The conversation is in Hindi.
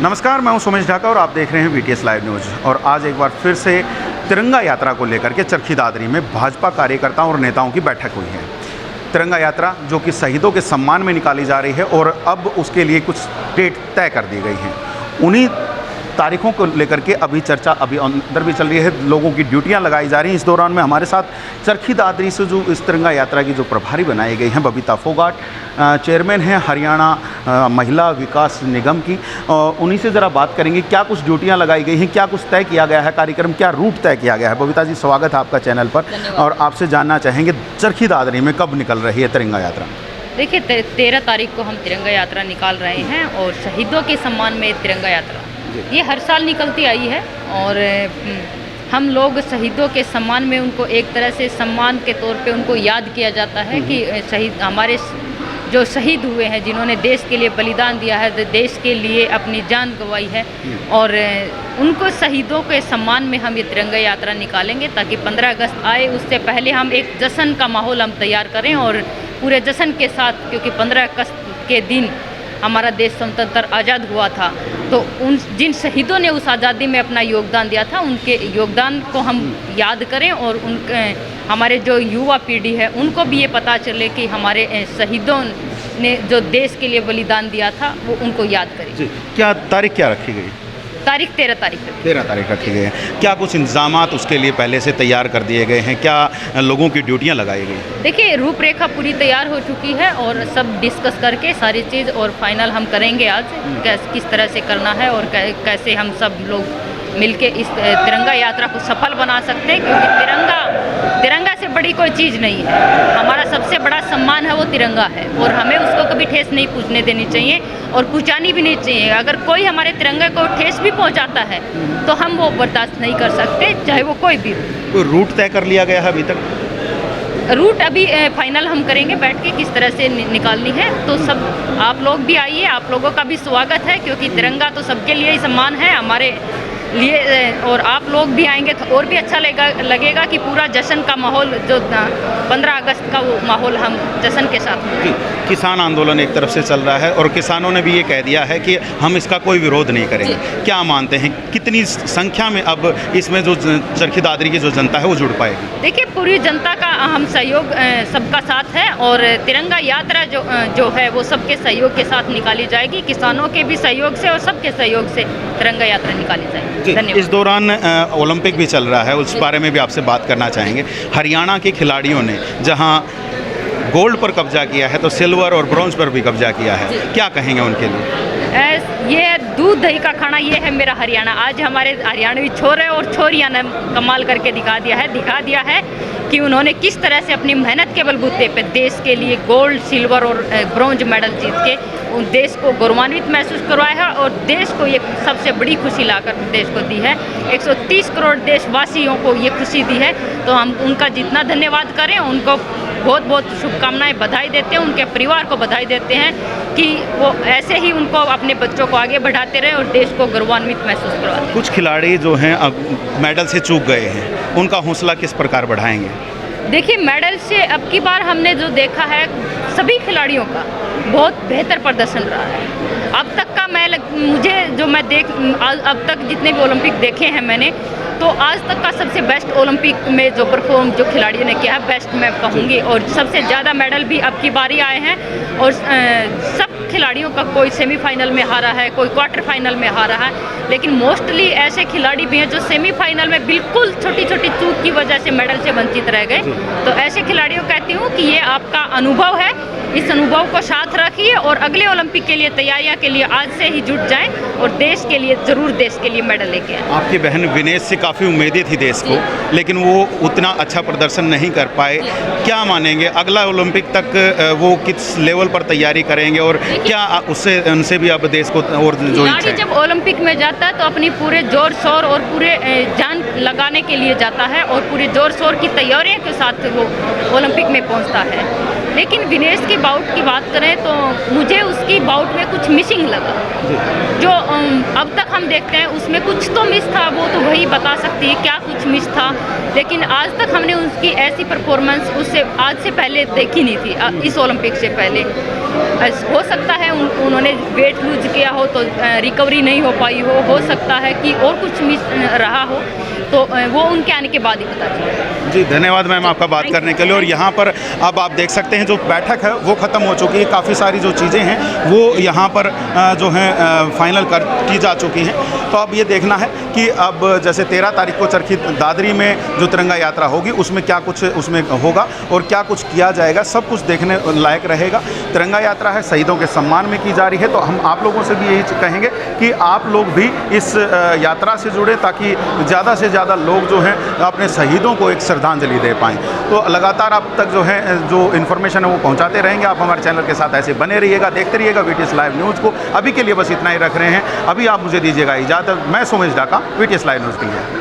नमस्कार, मैं हूं सुमेश ढाका और आप देख रहे हैं वीटीएस लाइव न्यूज़। और आज एक बार फिर से तिरंगा यात्रा को लेकर के चरखी दादरी में भाजपा कार्यकर्ताओं और नेताओं की बैठक हुई है। तिरंगा यात्रा जो कि शहीदों के सम्मान में निकाली जा रही है और अब उसके लिए कुछ डेट तय कर दी गई हैं। उन्हीं तारीखों को लेकर के अभी चर्चा अभी अंदर भी चल रही है, लोगों की ड्यूटियां लगाई जा रही हैं। इस दौरान में हमारे साथ चरखी दादरी से जो इस तिरंगा यात्रा की जो प्रभारी बनाई गई हैं बबीता फोगाट, चेयरमैन हैं हरियाणा महिला विकास निगम की, उन्हीं से ज़रा बात करेंगे क्या कुछ ड्यूटियां लगाई गई हैं, क्या कुछ तय किया गया है, कार्यक्रम क्या रूट तय किया गया है। बबीता जी, स्वागत है आपका चैनल पर। और आपसे जानना चाहेंगे चरखी दादरी में कब निकल रही है तिरंगा यात्रा? देखिए, 13 तारीख को हम तिरंगा यात्रा निकाल रहे हैं और शहीदों के सम्मान में तिरंगा यात्रा ये हर साल निकलती आई है। और हम लोग शहीदों के सम्मान में उनको एक तरह से सम्मान के तौर पे उनको याद किया जाता है कि शहीद हमारे जो शहीद हुए हैं, जिन्होंने देश के लिए बलिदान दिया है, देश के लिए अपनी जान गंवाई है, और उनको शहीदों के सम्मान में हम ये तिरंगा यात्रा निकालेंगे ताकि 15 अगस्त आए उससे पहले हम एक जश्न का माहौल हम तैयार करें। और पूरे जश्न के साथ, क्योंकि 15 अगस्त के दिन हमारा देश स्वतंत्र आज़ाद हुआ था, तो उन जिन शहीदों ने उस आज़ादी में अपना योगदान दिया था, उनके योगदान को हम याद करें और उनके हमारे जो युवा पीढ़ी है उनको भी ये पता चले कि हमारे शहीदों ने जो देश के लिए बलिदान दिया था वो उनको याद करें। जी, क्या तारीख क्या रखी गई? तारीख 13 तारीख है। 13 तारीख रखी गई है। क्या कुछ इंतजामात उसके लिए पहले से तैयार कर दिए गए हैं? क्या लोगों की ड्यूटियां लगाई गई? देखिए, रूपरेखा पूरी तैयार हो चुकी है और सब डिस्कस करके सारी चीज़ और फाइनल हम करेंगे आज किस तरह से करना है और कैसे हम सब लोग मिलके इस तिरंगा यात्रा को सफल बना सकते हैं। क्योंकि तिरंगा से बड़ी कोई चीज़ नहीं है। हमारा सबसे बड़ा सम्मान है वो तिरंगा है और हमें उसको कभी ठेस नहीं पहुँचने देनी चाहिए और पहुँचानी भी नहीं चाहिए। अगर कोई हमारे तिरंगे को ठेस भी पहुँचाता है तो हम वो बर्दाश्त नहीं कर सकते, चाहे वो कोई भी हो। कोई रूट तय कर लिया गया है अभी तक? रूट अभी फाइनल हम करेंगे बैठ के किस तरह से निकालनी है। तो सब आप लोग भी आइए, आप लोगों का भी स्वागत है, क्योंकि तिरंगा तो सबके लिए ही सम्मान है हमारे लिए। और आप लोग भी आएंगे तो और भी अच्छा लगेगा कि पूरा जश्न का माहौल जो 15 अगस्त का वो माहौल हम जश्न के साथ। किसान आंदोलन एक तरफ से चल रहा है और किसानों ने भी ये कह दिया है कि हम इसका कोई विरोध नहीं करेंगे। क्या मानते हैं कितनी संख्या में अब इसमें जो चरखी दादरी की जो जनता है वो जुड़ पाएगी? देखिए, पूरी जनता का हम सहयोग सबका साथ है और तिरंगा यात्रा जो है वो सबके सहयोग के साथ निकाली जाएगी। किसानों के भी सहयोग से और सबके सहयोग से तिरंगा यात्रा निकाली जाएगी। धन्यवाद। इस दौरान ओलंपिक भी चल रहा है, उस बारे में भी आपसे बात करना चाहेंगे। हरियाणा के खिलाड़ियों ने जहां गोल्ड पर कब्जा किया है तो सिल्वर और ब्रॉन्ज पर भी कब्जा किया है, क्या कहेंगे उनके लिए? ये दूध दही का खाना ये है मेरा हरियाणा। आज हमारे हरियाणवी छोरे और छोरियां ने कमाल करके दिखा दिया है कि उन्होंने किस तरह से अपनी मेहनत के बलबूते पे देश के लिए गोल्ड, सिल्वर और ब्रॉन्ज मेडल जीत के उन देश को गौरवान्वित महसूस करवाया है और देश को ये सबसे बड़ी खुशी लाकर देश को दी है। 130 करोड़ देशवासियों को ये खुशी दी है, तो हम उनका जितना धन्यवाद करें, उनको बहुत बहुत शुभकामनाएं, बधाई देते हैं, उनके परिवार को बधाई देते हैं कि वो ऐसे ही उनको अपने बच्चों को आगे बढ़ाते रहे और देश को गौरवान्वित महसूस करवाते। कुछ खिलाड़ी जो हैं अब मेडल से चूक गए हैं, उनका हौसला किस प्रकार बढ़ाएंगे? देखिए, मेडल से अब की बार हमने जो देखा है सभी खिलाड़ियों का बहुत बेहतर प्रदर्शन रहा है। अब तक का अब तक जितने भी ओलंपिक देखे हैं मैंने, तो आज तक का सबसे बेस्ट ओलंपिक में जो परफॉर्म जो खिलाड़ियों ने किया है, बेस्ट मैं कहूँगी। और सबसे ज़्यादा मेडल भी अब की बारी आए हैं और सब खिलाड़ियों का कोई सेमीफाइनल में हारा है, कोई क्वार्टर फाइनल में हारा है, लेकिन मोस्टली ऐसे खिलाड़ी भी हैं जो सेमीफाइनल में बिल्कुल छोटी छोटी चूक की वजह से मेडल से वंचित रह गए। तो ऐसे खिलाड़ियों कहती हूँ कि ये आपका अनुभव है, इस अनुभव को साथ रखिए और अगले ओलंपिक के लिए तैयारियां के लिए आज से ही जुट जाएं और देश के लिए ज़रूर देश के लिए मेडल लेके आएं। आपकी बहन विनेश से काफ़ी उम्मीदें थी देश को, लेकिन वो उतना अच्छा प्रदर्शन नहीं कर पाए। क्या मानेंगे अगला ओलंपिक तक वो किस लेवल पर तैयारी करेंगे और क्या उससे उनसे भी अब देश को और जो खिलाड़ी जब ओलंपिक में जाता है तो अपनी पूरे जोर शोर और पूरे जान लगाने के लिए जाता है और पूरे जोर शोर की तैयारियों के साथ वो ओलंपिक में पहुँचता है। लेकिन विनेश की बाउट की बात करें तो मुझे उसकी बाउट में कुछ मिसिंग लगा। जो अब तक हम देखते हैं उसमें कुछ तो मिस था, वो तो वही बता सकती है क्या कुछ मिस था। लेकिन आज तक हमने उसकी ऐसी परफॉर्मेंस उससे आज से पहले देखी नहीं थी, इस ओलंपिक से पहले। हो सकता है उन्होंने वेट लूज किया हो तो रिकवरी नहीं हो पाई हो सकता है कि और कुछ मिस रहा हो, तो वो उनके आने के बाद ही पता चलेगा। जी धन्यवाद मैम आपका बात करने के लिए। और यहाँ पर अब आप देख सकते हैं जो बैठक है वो ख़त्म हो चुकी है, काफ़ी सारी जो चीज़ें हैं वो यहाँ पर जो हैं फाइनल की जा चुकी हैं। तो अब ये देखना है कि अब जैसे 13 तारीख को चरखी दादरी में जो तिरंगा यात्रा होगी उसमें क्या कुछ उसमें होगा और क्या कुछ किया जाएगा, सब कुछ देखने लायक रहेगा। तिरंगा यात्रा है, शहीदों के सम्मान में की जा रही है, तो हम आप लोगों से भी यही कहेंगे कि आप लोग भी इस यात्रा से जुड़े ताकि ज़्यादा से ज़्यादा लोग जो हैं अपने शहीदों को एक श्रद्धांजलि दे पाएँ। तो लगातार आप तक जो है जो इन्फॉर्मेशन है वो पहुँचाते रहेंगे। आप हमारे चैनल के साथ ऐसे बने रहिएगा, देखते रहिएगा VTS लाइव न्यूज़ को। अभी के लिए बस इतना ही रख रहे हैं। अभी आप मुझे दीजिएगा इजाज़त। मैं Sumesh Dhaka, VTS live news के लिए।